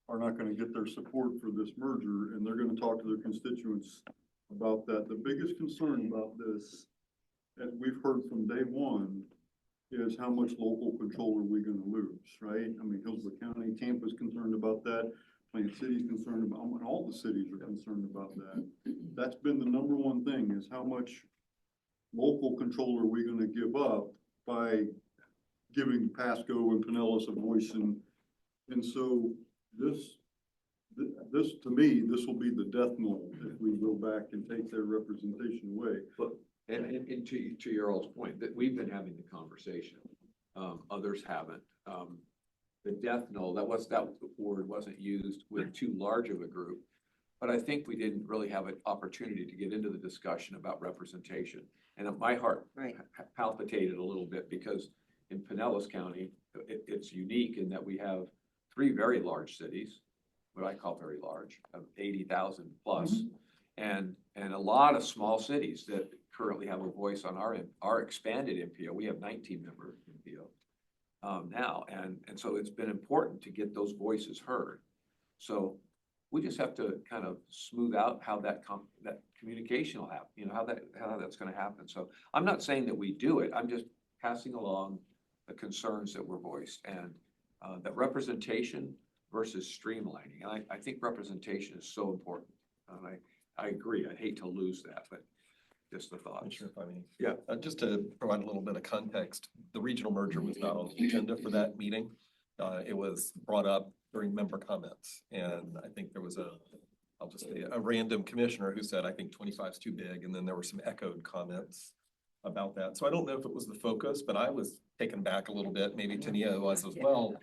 are not going to get their support for this merger, and they're going to talk to their constituents about that. The biggest concern about this, as we've heard from day one, is how much local control are we going to lose, right? I mean, Hillsborough County, Tampa's concerned about that. Plant City's concerned about, and all the cities are concerned about that. That's been the number one thing, is how much local control are we going to give up by giving Pasco and Pinellas a voice. And so this to me, this will be the death knell if we go back and take their representation away. But and to your all's point, that we've been having the conversation, others haven't. death knell, that word wasn't used with too large of a group. But I think we didn't really have an opportunity to get into the discussion about representation. And my heart palpitated a little bit because in Pinellas County, it's unique in that we have 3 very large cities, what I call very large, of 80,000 plus, and a lot of small cities that currently have a voice on our expanded MPO. We have 19-member MPO now, and so it's been important to get those voices heard. So we just have to kind of smooth out how that communication will happen, you know, how that's going to happen. So I'm not saying that we do it. I'm just passing along the concerns that were voiced, and that representation versus streamlining. And I think representation is so important. I agree. I'd hate to lose that, but just the thought. Sure, if I may. Yeah, just to provide a little bit of context, the regional merger was not on the agenda for that meeting. It was brought up during member comments, and I think there was I'll just say a random commissioner who said, I think 25 is too big, and then there were some echoed comments about that. So I don't know if it was the focus, but I was taken back a little bit, maybe Tania was as well.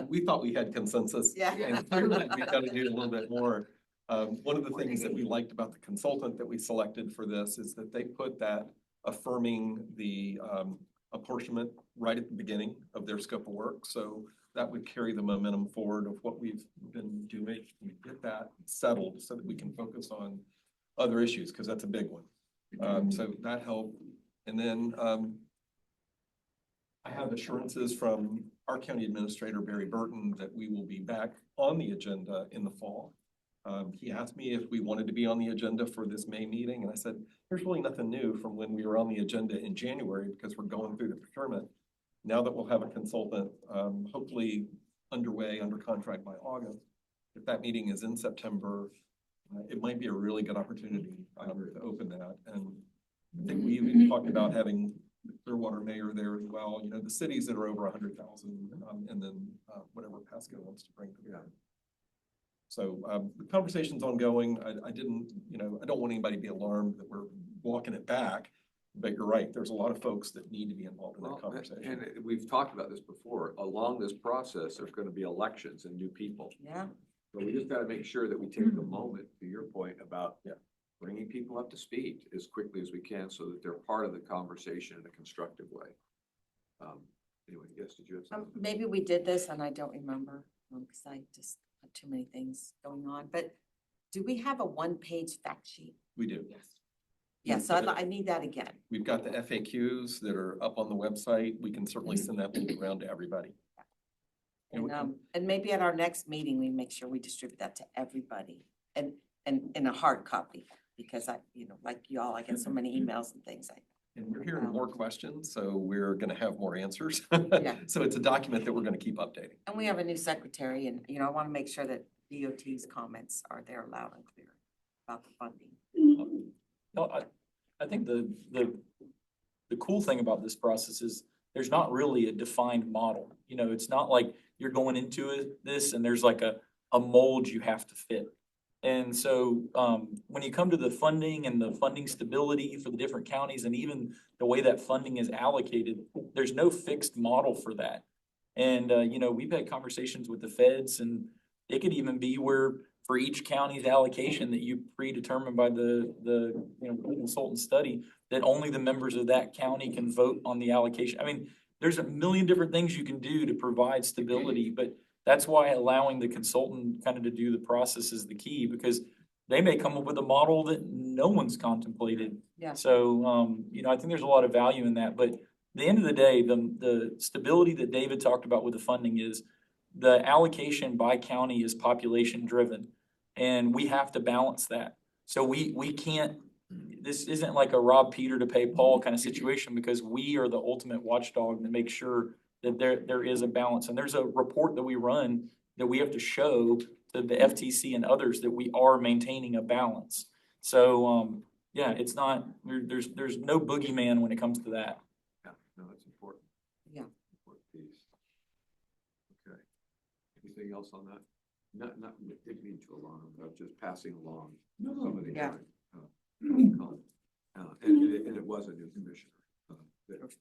We thought we had consensus, and clearly we've got to do a little bit more. One of the things that we liked about the consultant that we selected for this is that they put that affirming the apportionment right at the beginning of their scope of work. So that would carry the momentum forward of what we've been doing. We get that settled so that we can focus on other issues, because that's a big one. So that helped. And then I have assurances from our county administrator, Barry Burton, that we will be back on the agenda in the fall. He asked me if we wanted to be on the agenda for this May meeting, and I said, there's really nothing new from when we were on the agenda in January, because we're going through the procurement. Now that we'll have a consultant, hopefully underway, under contract by August, if that meeting is in September, it might be a really good opportunity to open that. And I think we even talked about having the Clearwater mayor there as well, you know, the cities that are over 100,000, and then whatever Pasco wants to bring together. So the conversation's ongoing. I didn't, you know, I don't want anybody to be alarmed that we're walking it back, but you're right. There's a lot of folks that need to be involved in that conversation. And we've talked about this before. Along this process, there's going to be elections and new people. Yeah. So we just got to make sure that we take the moment, to your point, about bringing people up to speed as quickly as we can so that they're part of the conversation in a constructive way. Anyway, yes, did you have something? Maybe we did this and I don't remember, because I just had too many things going on, but do we have a one-page fact sheet? We do. Yes. Yeah, so I need that again. We've got the FAQs that are up on the website. We can certainly send that link around to everybody. And maybe at our next meeting, we make sure we distribute that to everybody and in a hard copy, because you know, like y'all, I get so many emails and things. And we're hearing more questions, so we're going to have more answers. Yeah. So it's a document that we're going to keep updating. And we have a new secretary, and, you know, I want to make sure that DOT's comments are there loud and clear about the funding. No, I think the cool thing about this process is there's not really a defined model. You know, it's not like you're going into this and there's like a mold you have to fit. And so when you come to the funding and the funding stability for the different counties, and even the way that funding is allocated, there's no fixed model for that. And, you know, we've had conversations with the feds, and it could even be where for each county's allocation that you predetermine by the you know, consultant study, that only the members of that county can vote on the allocation. I mean, there's a million different things you can do to provide stability, but that's why allowing the consultant kind of to do the process is the key, because they may come up with a model that no one's contemplated. Yeah. So, you know, I think there's a lot of value in that, but at the end of the day, the stability that David talked about with the funding is the allocation by county is population driven, and we have to balance that. So we can't, this isn't like a rob Peter to pay Paul kind of situation, because we are the ultimate watchdog to make sure that there is a balance. And there's a report that we run that we have to show to the FTC and others that we are maintaining a balance. So yeah, it's not, there's no boogeyman when it comes to that. Yeah, no, that's important. Yeah. Important piece. Okay. Anything else on that? Not didn't mean to alarm, but just passing along some of the. Yeah. And it was a new commissioner.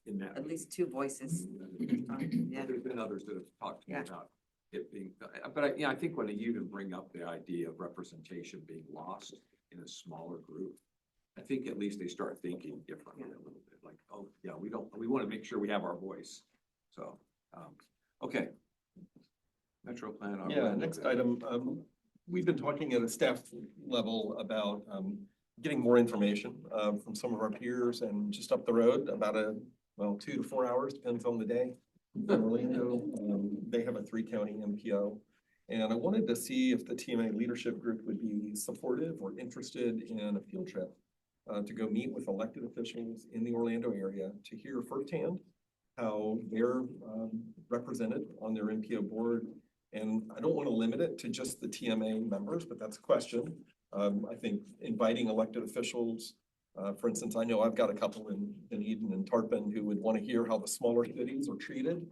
in that. At least two voices. Yeah. There's been others that have talked to me Yeah. about it being, but I think when you even bring up the idea of representation being lost in a smaller group, I think at least they start thinking differently a little bit, like, oh, yeah, we want to make sure we have our voice. So, okay. Metro plan. Yeah, next item, we've been talking at a staff level about getting more information from some of our peers and just up the road about 2 to 4 hours, depends on the day. In Orlando, they have a 3-county MPO. And I wanted to see if the TMA Leadership Group would be supportive or interested in a field trip to go meet with elected officials in the Orlando area to hear firsthand how they're represented on their MPO board. And I don't want to limit it to just the TMA members, but that's a question. I think inviting elected officials, for instance, I know I've got a couple in Eden and Tarpon who would want to hear how the smaller cities are treated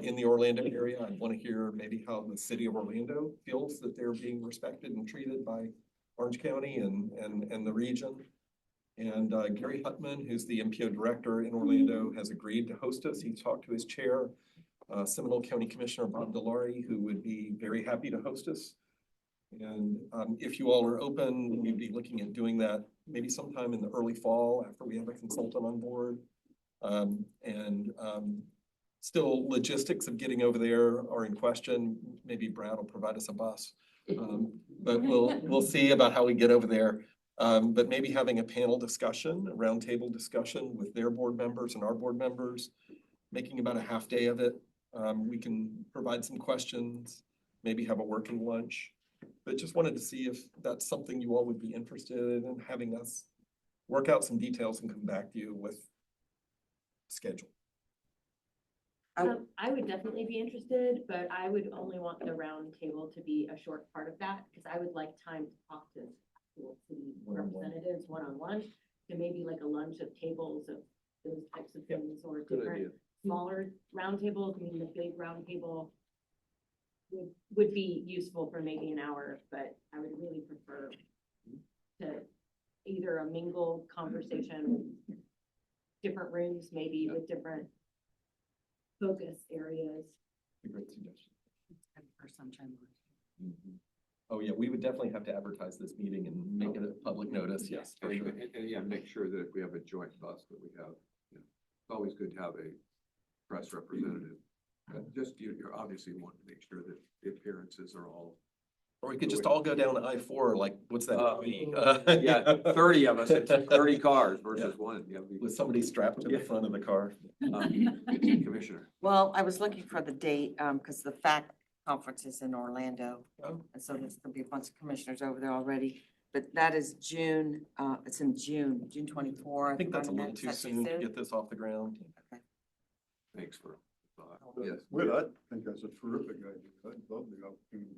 in the Orlando area. I'd want to hear maybe how the city of Orlando feels that they're being respected and treated by Orange County and the region. And Gary Huttman, who's the MPO director in Orlando, has agreed to host us. He talked to his chair, Seminole County Commissioner Bob Delary, who would be very happy to host us. And if you all are open, we'd be looking at doing that maybe sometime in the early fall after we have a consultant on board. Still logistics of getting over there are in question. Maybe Brad will provide us a bus. But we'll see about how we get over there. But maybe having a panel discussion, a roundtable discussion with their board members and our board members, making about a half day of it. We can provide some questions, maybe have a working lunch. But just wanted to see if that's something you all would be interested in, having us work out some details and come back to you with schedule. I would definitely be interested, but I would only want the round table to be a short part of that, because I would like time to talk to city representatives one-on-one, and maybe like a lunch of tables of those types of things, or different smaller round tables. I mean, the big round table would be useful for maybe an hour, but I would really prefer to either a mingled conversation, different rooms, maybe with different focus areas. Great suggestion. For sometime. Oh, yeah, we would definitely have to advertise this meeting and make it a public notice, yes. For sure. And yeah, make sure that if we have a joint bus that we have, it's always good to have a press representative. Just you're obviously wanting to make sure that the appearances are all. Or we could just all go down to I-4, like, what's that? Yeah, 30 of us, it's 30 cars versus one. Yeah, with somebody strapped to the front of the car. Commissioner. Well, I was looking for the date, because the FACT conference is in Orlando. And so there's gonna be a bunch of commissioners over there already, but that is June, it's in June 24th. I think that's a little too soon to get this off the ground. Okay. Thanks for. Yes. Well, I think that's a terrific idea. I'd love the opportunity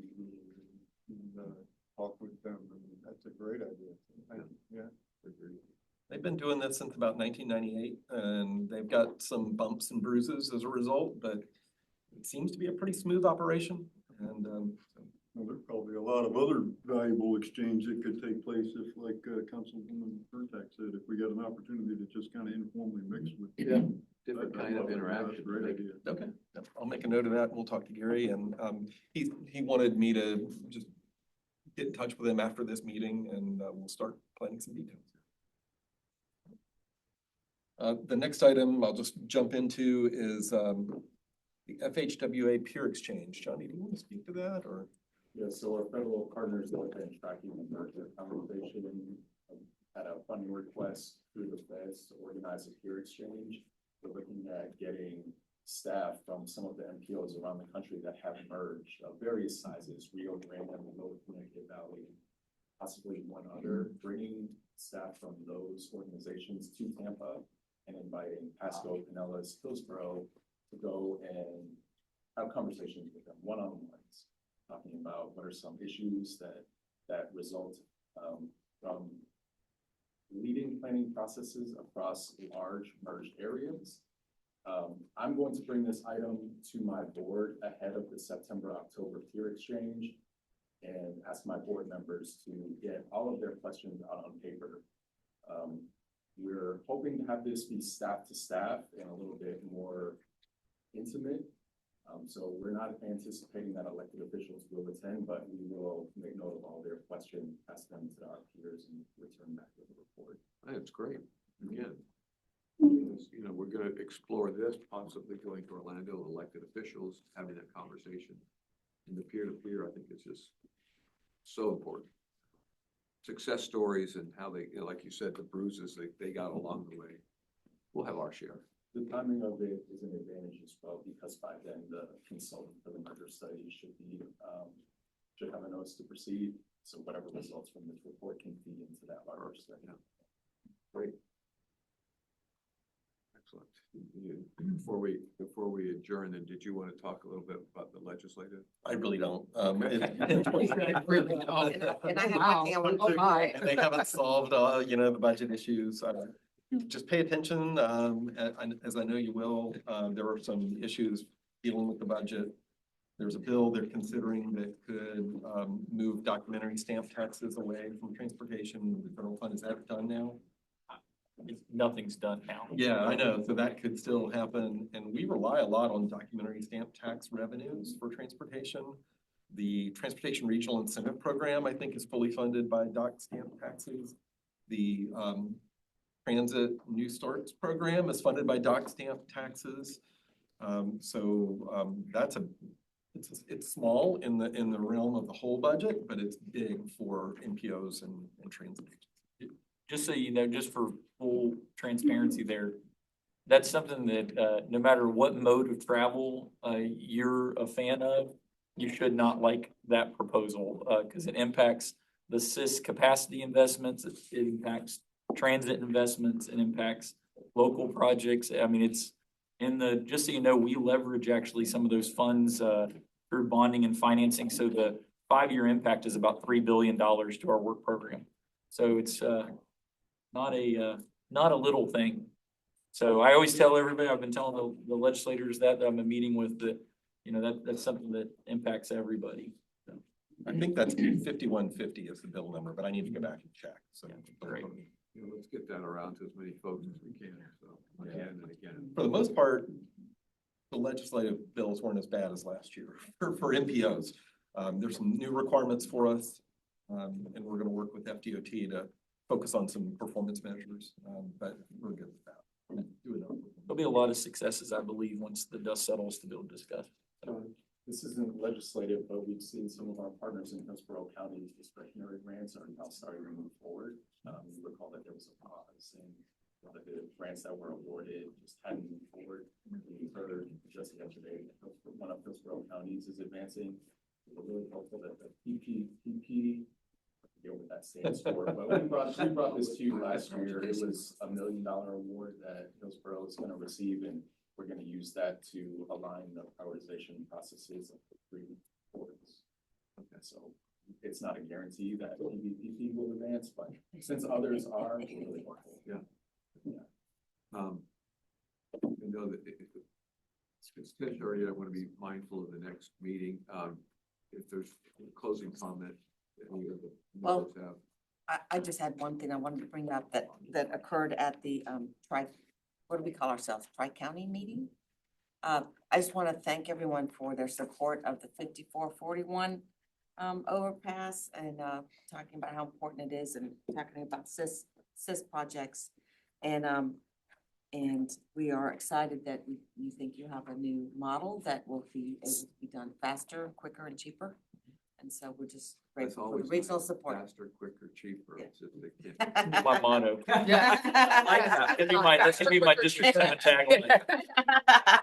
to talk with them. I mean, that's a great idea. Yeah. They've been doing this since about 1998, and they've got some bumps and bruises as a result, but it seems to be a pretty smooth operation. And well, there's probably a lot of other valuable exchange that could take place if, like Councilwoman Burtak said, if we got an opportunity to just kind of informally mix with. Yeah, different kind of interaction. Great idea. Okay, I'll make a note of that, and we'll talk to Gary. And he wanted me to just get in touch with him after this meeting, and we'll start planning some details. The next item I'll just jump into is the FHWA peer exchange. Johnny, do you want to speak to that, or? Yeah, so our federal partners that have been tracking the merger conversation had a funding request through the feds to organize a peer exchange. We're looking at getting staff from some of the MPOs around the country that have merged of various sizes, Rio Grande and Lower Connecticut Valley, possibly one other, bringing staff from those organizations to Tampa and inviting Pasco, Pinellas, Hillsborough to go and have conversations with them one-on-ones, talking about what are some issues that result from leading planning processes across large merged areas. I'm going to bring this item to my board ahead of the September-October peer exchange and ask my board members to get all of their questions out on paper. We're hoping to have this be staff to staff and a little bit more intimate. So we're not anticipating that elected officials will attend, but we will make note of all their questions, pass them to our peers and return back with a report. That's great. Again, you know, we're gonna explore this, possibly going to Orlando, elected officials, having that conversation. And the peer-to-peer, I think is just so important. Success stories and how they, you know, like you said, the bruises they got along the way. We'll have our share. The timing of it is an advantage as well, because by then the consultant for the merger study should have a notice to proceed. So whatever results from this report can feed into that larger study. Yeah. Great. Excellent. Before we adjourn, then did you want to talk a little bit about the legislative? I really don't. I really don't. And I have one thing I want to. my. And they haven't solved, the budget issues. Just pay attention, as I know you will. There are some issues dealing with the budget. There's a bill they're considering that could move documentary stamp taxes away from transportation. The federal fund, is that done now? Nothing's done now. Yeah, I know. So that could still happen. And we rely a lot on documentary stamp tax revenues for transportation. The Transportation Regional Incentive Program, I think, is fully funded by doc stamp taxes. The Transit New Starts Program is funded by doc stamp taxes. It's small in the realm of the whole budget, but it's big for NPOs and transit. Just so you know, just for full transparency there, that's something that no matter what mode of travel you're a fan of, you should not like that proposal because it impacts the SIS capacity investments, it impacts transit investments, it impacts local projects. I mean, it's just so you know, we leverage actually some of those funds through bonding and financing. So the 5-year impact is about $3 billion to our work program. So it's not a little thing. So I always tell everybody, I've been telling the legislators that I'm meeting with that, that's something that impacts everybody. So, I think that's 5150 is the bill number, but I need to go back and check. So great. Let's get that around to as many folks as we can. So again and again. For the most part, the legislative bills weren't as bad as last year for NPOs. There's some new requirements for us, and we're going to work with FDOT to focus on some performance measures, but we're good with that. There'll be a lot of successes, I believe, once the dust settles to be able to discuss. This isn't legislative, but we've seen some of our partners in Hillsborough County's discretionary grants are now starting to move forward. You recall that there was a pause and a lot of the grants that were awarded just hadn't moved forward. We heard just yesterday, one of Hillsborough counties is advancing. We're really hopeful that the PPP, I forget what that stands for, but we brought this to you last year. It was $1 million award that Hillsborough is going to receive, and we're going to use that to align the prioritization processes of the 3 boards. Okay, so it's not a guarantee that PPP will advance, but since others are, we're really hopeful. Yeah. I know that it's 10:30. I want to be mindful of the next meeting. If there's a closing comment, any of the members have. I just had one thing I wanted to bring up that occurred at the what do we call ourselves? Tri-County meeting. I just want to thank everyone for their support of the 5441 overpass and talking about how important it is and talking about SIS projects. And we are excited that you think you have a new model that will be able to be done faster, quicker, and cheaper. And so we're just grateful for the regional support. Faster, quicker, cheaper. Yeah. My motto. Yeah. That should be my district tagline.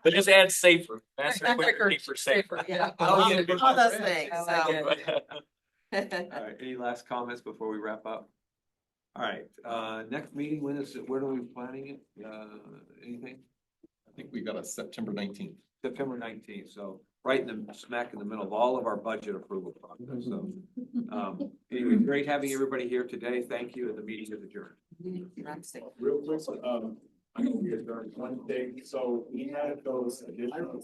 But just add safer, faster, quicker, cheaper, safer. Yeah. All those things. All right. Any last comments before we wrap up? All right. Next meeting, when is it? Where are we planning it? Anything? I think we got a September 19th. September 19th. So right in the smack in the middle of all of our budget approval process. So anyway, great having everybody here today. Thank you. And the meeting is adjourned. Real quick, I know we adjourned one thing. So we had those additional